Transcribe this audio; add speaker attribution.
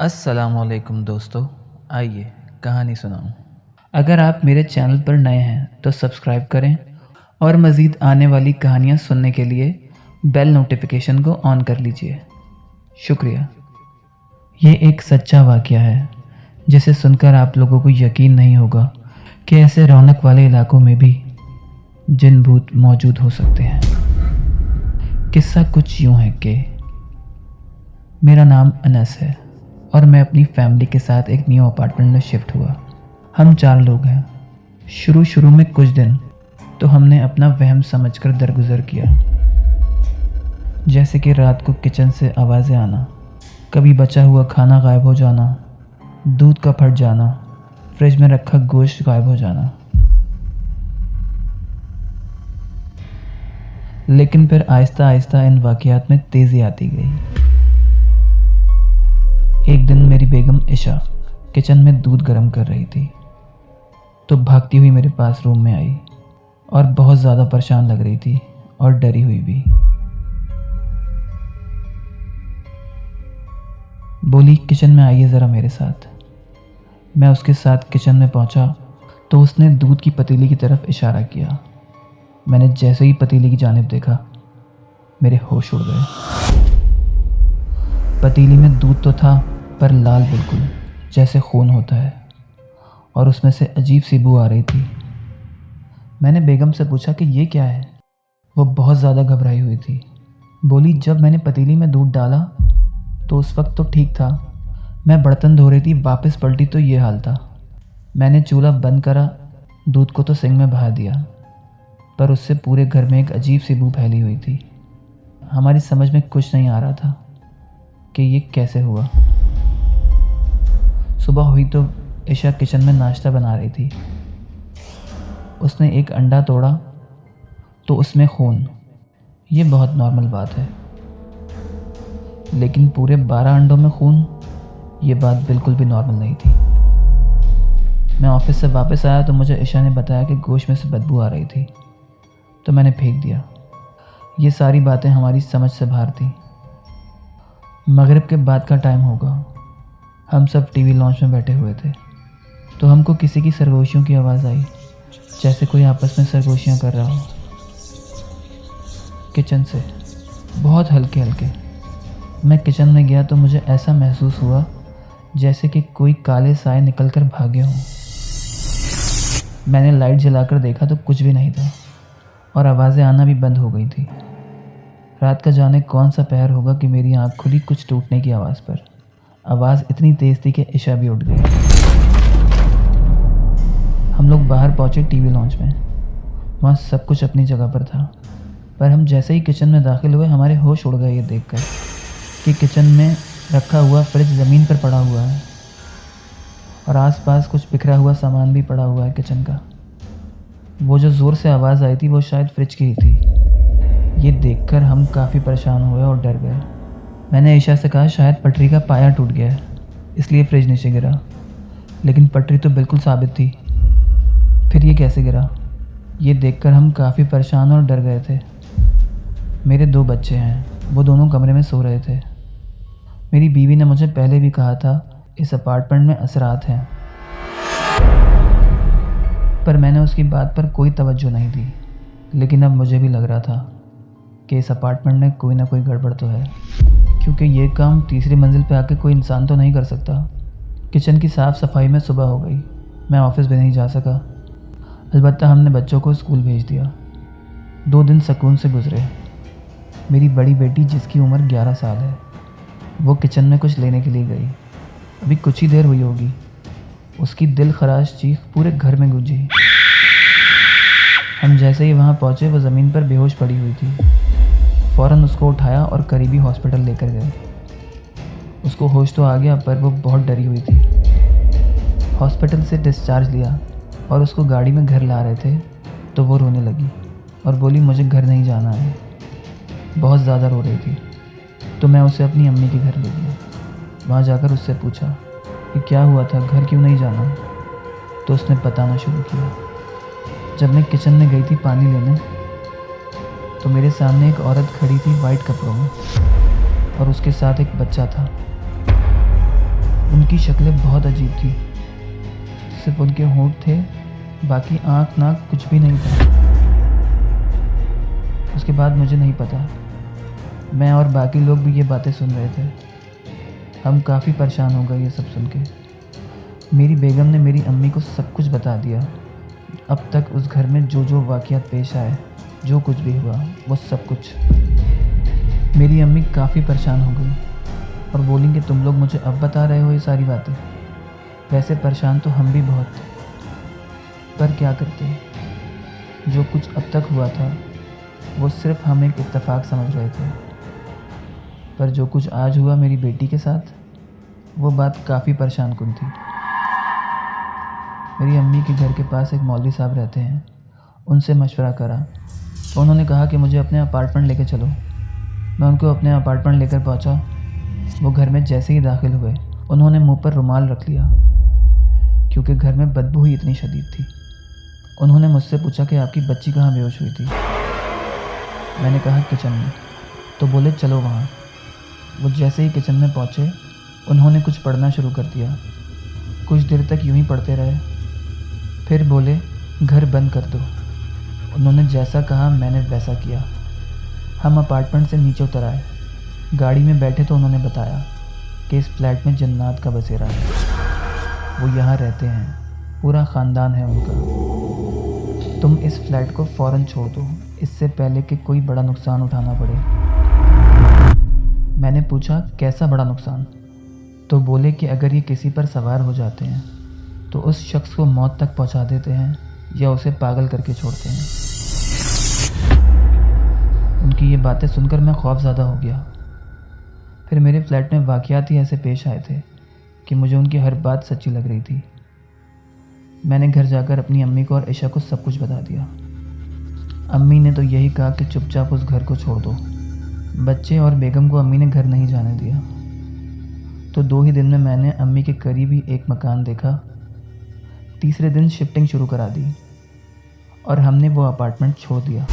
Speaker 1: अस्सलामुअलैकुम दोस्तों, आइए कहानी सुनाऊं। अगर आप मेरे चैनल पर नए हैं तो सब्सक्राइब करें और मज़ीद आने वाली कहानियां सुनने के लिए बेल नोटिफिकेशन को ऑन कर लीजिए। शुक्रिया। ये एक सच्चा वाक़या है जिसे सुनकर आप लोगों को यकीन नहीं होगा कि ऐसे रौनक वाले इलाकों में भी जिन भूत मौजूद हो सकते हैं। किस्सा कुछ यूँ है कि मेरा नाम अनस है और मैं अपनी फैमिली के साथ एक न्यू अपार्टमेंट में शिफ्ट हुआ। हम 4 लोग हैं। शुरू में कुछ दिन तो हमने अपना वहम समझकर दरगुजर किया, जैसे कि रात को किचन से आवाज़ें आना, कभी बचा हुआ खाना गायब हो जाना, दूध का फट जाना, फ्रिज में रखा गोश्त गायब हो जाना। लेकिन फिर आहिस्ता आहिस्ता इन वाक़यात में तेज़ी आती गई। एक दिन मेरी बेगम इशा किचन में दूध गर्म कर रही थी तो भागती हुई मेरे पास रूम में आई और बहुत ज़्यादा परेशान लग रही थी और डरी हुई भी। बोली, किचन में आइए ज़रा मेरे साथ। मैं उसके साथ किचन में पहुंचा तो उसने दूध की पतीली की तरफ इशारा किया। मैंने जैसे ही पतीली की जानिब देखा, मेरे होश उड़ गए। पतीली में दूध तो था पर लाल, बिल्कुल जैसे खून होता है, और उसमें से अजीब सी बू आ रही थी। मैंने बेगम से पूछा कि ये क्या है। वो बहुत ज़्यादा घबराई हुई थी। बोली, जब मैंने पतीली में दूध डाला तो उस वक्त तो ठीक था। मैं बर्तन धो रही थी, वापस पलटी तो ये हाल था। मैंने चूल्हा बंद करा, दूध को तो सिंक में बहा दिया, पर उससे पूरे घर में एक अजीब सी बू फैली हुई थी। हमारी समझ में कुछ नहीं आ रहा था कि ये कैसे हुआ। सुबह हुई तो ईशा किचन में नाश्ता बना रही थी। उसने एक अंडा तोड़ा तो उसमें खून। ये बहुत नॉर्मल बात है, लेकिन पूरे 12 अंडों में खून, ये बात बिल्कुल भी नॉर्मल नहीं थी। मैं ऑफिस से वापस आया तो मुझे ईशा ने बताया कि गोश्त में से बदबू आ रही थी, तो मैंने फेंक दिया। ये सारी बातें हमारी समझ से बाहर थी। मगरिब के बाद का टाइम होगा। हम सब टीवी लॉन्च में बैठे हुए थे तो हमको किसी की सरगोशियों की आवाज़ आई, जैसे कोई आपस में सरगोशियाँ कर रहा हो। किचन से बहुत हल्के हल्के। मैं किचन में गया तो मुझे ऐसा महसूस हुआ जैसे कि कोई काले साए निकल कर भागे हों। मैंने लाइट जलाकर देखा तो कुछ भी नहीं था और आवाज़ें आना भी बंद हो गई थी। रात का जाने कौन सा पहर होगा कि मेरी आँख खुली कुछ टूटने की आवाज़ पर। आवाज़ इतनी तेज़ थी कि ईशा भी उठ गई। हम लोग बाहर पहुँचे टीवी लॉन्च में। वहाँ सब कुछ अपनी जगह पर था, पर हम जैसे ही किचन में दाखिल हुए हमारे होश उड़ गए ये देखकर कि किचन में रखा हुआ फ्रिज ज़मीन पर पड़ा हुआ है और आसपास कुछ बिखरा हुआ सामान भी पड़ा हुआ है किचन का। वो जो ज़ोर से आवाज़ आई थी वो शायद फ्रिज की ही थी। ये देखकर हम काफ़ी परेशान हुए और डर गए। मैंने ईशा से कहा, शायद पटरी का पाया टूट गया है इसलिए फ्रिज नीचे गिरा, लेकिन पटरी तो बिल्कुल साबित थी। फिर ये कैसे गिरा? ये देखकर हम काफ़ी परेशान और डर गए थे। मेरे 2 बच्चे हैं, वो दोनों कमरे में सो रहे थे। मेरी बीवी ने मुझे पहले भी कहा था इस अपार्टमेंट में असरात हैं, पर मैंने उसकी बात पर कोई तवज्जो नहीं दी। लेकिन अब मुझे भी लग रहा था कि इस अपार्टमेंट में कोई ना कोई गड़बड़ तो है, क्योंकि ये काम तीसरी मंजिल पे आके कोई इंसान तो नहीं कर सकता। किचन की साफ़ सफाई में सुबह हो गई। मैं ऑफिस भी नहीं जा सका। अलबत्ता हमने बच्चों को स्कूल भेज दिया। 2 दिन सुकून से गुजरे। मेरी बड़ी बेटी, जिसकी उम्र 11 साल है, वो किचन में कुछ लेने के लिए गई। अभी कुछ ही देर हुई होगी, उसकी दिल खराश चीख पूरे घर में गूंजी। हम जैसे ही वहाँ पहुँचे वो ज़मीन पर बेहोश पड़ी हुई थी। फ़ौरन उसको उठाया और करीबी हॉस्पिटल लेकर गए। उसको होश तो आ गया, पर वो बहुत डरी हुई थी। हॉस्पिटल से डिस्चार्ज लिया और उसको गाड़ी में घर ला रहे थे तो वो रोने लगी और बोली, मुझे घर नहीं जाना है। बहुत ज़्यादा रो रही थी तो मैं उसे अपनी अम्मी के घर ले गया। वहाँ जाकर उससे पूछा कि क्या हुआ था, घर क्यों नहीं जाना? तो उसने बताना शुरू किया। जब मैं किचन में गई थी पानी लेने तो मेरे सामने एक औरत खड़ी थी वाइट कपड़ों में और उसके साथ एक बच्चा था। उनकी शक्लें बहुत अजीब थी। सिर्फ उनके होंठ थे, बाकी आँख नाक कुछ भी नहीं था। उसके बाद मुझे नहीं पता। मैं और बाकी लोग भी ये बातें सुन रहे थे। हम काफ़ी परेशान हो गए ये सब सुन के। मेरी बेगम ने मेरी अम्मी को सब कुछ बता दिया। अब तक उस घर में जो जो वाक़यात पेश आए, जो कुछ भी हुआ, वो सब कुछ। मेरी अम्मी काफ़ी परेशान हो गई और बोली कि तुम लोग मुझे अब बता रहे हो ये सारी बातें। वैसे परेशान तो हम भी बहुत थे, पर क्या करते। जो कुछ अब तक हुआ था वो सिर्फ हम एक इत्तेफाक समझ रहे थे, पर जो कुछ आज हुआ मेरी बेटी के साथ, वो बात काफ़ी परेशान कुन थी। मेरी अम्मी के घर के पास एक मौलवी साहब रहते हैं। उनसे मशवरा करा तो उन्होंने कहा कि मुझे अपने अपार्टमेंट लेकर चलो। मैं उनको अपने अपार्टमेंट लेकर पहुंचा। वो घर में जैसे ही दाखिल हुए, उन्होंने मुंह पर रुमाल रख लिया, क्योंकि घर में बदबू ही इतनी शदीद थी। उन्होंने मुझसे पूछा कि आपकी बच्ची कहाँ बेहोश हुई थी। मैंने कहा किचन में। तो बोले चलो वहाँ। वो जैसे ही किचन में पहुँचे, उन्होंने कुछ पढ़ना शुरू कर दिया। कुछ देर तक यूं ही पढ़ते रहे, फिर बोले घर बंद कर दो। उन्होंने जैसा कहा मैंने वैसा किया। हम अपार्टमेंट से नीचे उतर आए। गाड़ी में बैठे तो उन्होंने बताया कि इस फ्लैट में जन्नात का बसेरा है। वो यहाँ रहते हैं, पूरा ख़ानदान है उनका। तुम इस फ्लैट को फ़ौरन छोड़ दो, इससे पहले कि कोई बड़ा नुकसान उठाना पड़े। मैंने पूछा कैसा बड़ा नुकसान? तो बोले कि अगर ये किसी पर सवार हो जाते हैं तो उस शख्स को मौत तक पहुंचा देते हैं या उसे पागल करके छोड़ते हैं। उनकी ये बातें सुनकर मैं खौफज़दा हो गया। फिर मेरे फ्लैट में वाक़यात ही ऐसे पेश आए थे कि मुझे उनकी हर बात सच्ची लग रही थी। मैंने घर जाकर अपनी अम्मी को और ईशा को सब कुछ बता दिया। अम्मी ने तो यही कहा कि चुपचाप उस घर को छोड़ दो। बच्चे और बेगम को अम्मी ने घर नहीं जाने दिया। तो 2 ही दिन में मैंने अम्मी के करीब ही एक मकान देखा। तीसरे दिन शिफ्टिंग शुरू करा दी और हमने वो अपार्टमेंट छोड़ दिया।